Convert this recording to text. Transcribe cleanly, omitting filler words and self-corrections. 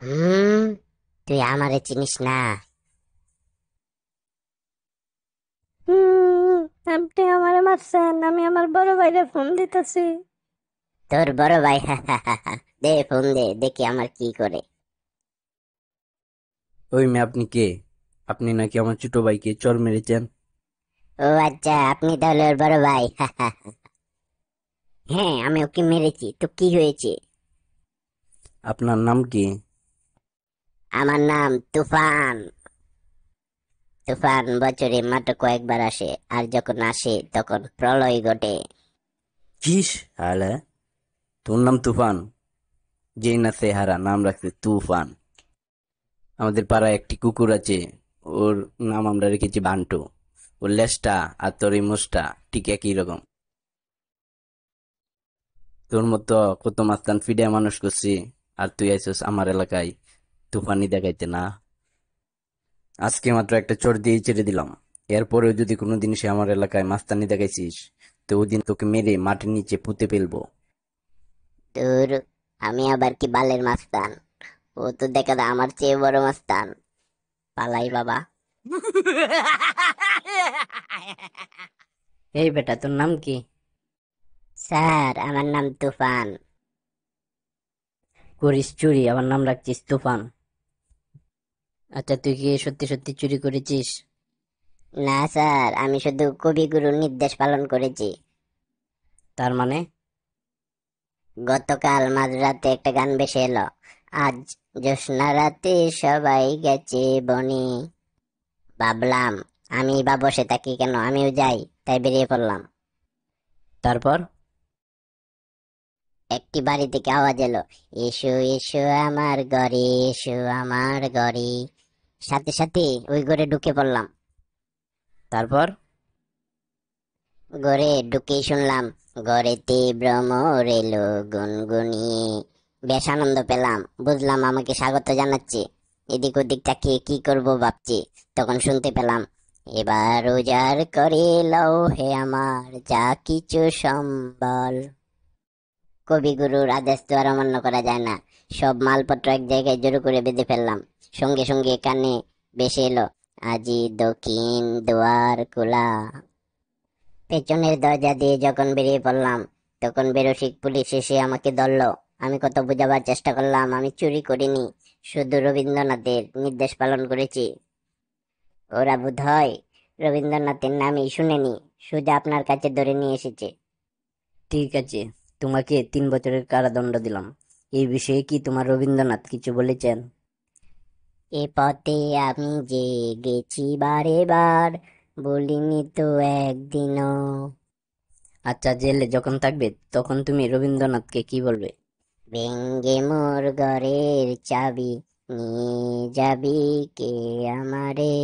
হুম, তুই আমারে চিনিস না? হুম। আপনি আমারে মারছেন, আমি আমার বড় ভাইরে ফোন দিতেছি। তোর বড় ভাই? দে ফোন দে, দেখি আমার কি করে। ওই মেয়ে, আপনি কে? আপনি নাকি আমার ছোট ভাইকে চর মেরেছেন? ও আচ্ছা, আপনি তাহলে ওর বড় ভাই। হ্যাঁ, আমি ওকে মেরেছি, তো কি হয়েছে? আপনার নাম কি? আমার নাম তুফান। তুফান বছরে মাত্র কয়েকবার আসে, আর যখন আসে তখন প্রলয় ঘটে। কিস হালা, তোর নাম তুফান? যেই না সেহারা নাম রাখছে তুফান। আমাদের পাড়ায় একটি কুকুর আছে, ওর নাম আমরা রেখেছি বান্টু। ওর লেজটা আর তোর এই মোষটা ঠিক একই রকম। তোর মতো কত মাস্তান ফিডে মানুষ করছি, আর তুই আইসস আমার এলাকায় তুফানি দেখাইতে না। আজকে মাত্র একটা চোর দিয়ে ছেড়ে দিলাম। এরপরেও যদি কোনোদিন সে আমার এলাকায় মাস্তানি দেখাইছিস, তো ওদিন তোকে মেরে মাটির নিচে পুঁতে ফেলবো। তোর, আমি আবার কি বালের মাস্তান? ও তো দেখা যায় আমার চেয়ে বড় মাস্তান। পালাই বাবা। এই বেটা, তোর নাম কি? স্যার, আমার নাম তুফান। করিস চুরি, আমার নাম রাখছিস তুফান? আচ্ছা, তুই কি সত্যি সত্যি চুরি করেছিস? না স্যার, আমি শুধু কবিগুরুর নির্দেশ পালন করেছি। তার মানে? গতকাল মাঝরাতে একটা গান ভেসে এলো, আজ জ্যোৎস্না রাতে সবাই গেছে বনে। ভাবলাম, আমি বা বসে থাকি কেন, আমিও যাই। তাই বেরিয়ে পড়লাম। তারপর? একটি বাড়ি থেকে আওয়াজ এলো, এসো এসো আমার ঘরে, এসো আমার ঘরে। সাথে সাথে ওই ঘরে ঢুকে পড়লাম। তারপর? ঘরে ঢুকেই শুনলাম, ঘরেতে ভ্রমর এলো গুনগুনিয়ে। বেশ আনন্দ পেলাম, বুঝলাম আমাকে স্বাগত জানাচ্ছে। এদিক ওদিক তাকিয়ে কি করব ভাবছি, তখন শুনতে পেলাম, এবার উজাড় করে লও হে আমার যা কিছু সম্বল। কবিগুরুর আদেশ তো আর অমান্য করা যায় না। সব মালপত্র এক জায়গায় জড়ো করে বেঁধে ফেললাম। সঙ্গে সঙ্গে কানে ভেসে এলো, আজি দক্ষিণ দুয়ার খোলা। পেছনের দরজা দিয়ে যখন বেরিয়ে পড়লাম, তখন বেরসিক পুলিশ এসে আমাকে ধরলো। আমি কত বোঝাবার চেষ্টা করলাম আমি চুরি করিনি, শুধু রবীন্দ্রনাথের নির্দেশ পালন করেছি। ওরা বোধ হয় রবীন্দ্রনাথের নামই শুনেনি, সোজা আপনার কাছে ধরে নিয়ে এসেছে। ঠিক আছে, তোমাকে 3 বছরের কারাদণ্ড দিলাম। এই বিষয়ে কি তোমার রবীন্দ্রনাথ কিছু বলেছেন? এ পথে আমি যে গেছি বারে বার, বলিনি তো একদিনও। আচ্ছা, জেলে যখন থাকবে তখন তুমি রবীন্দ্রনাথকে কি বলবে? ভেঙ্গে মোর ঘরের চাবি, নিয়ে যাবি কে আমারে?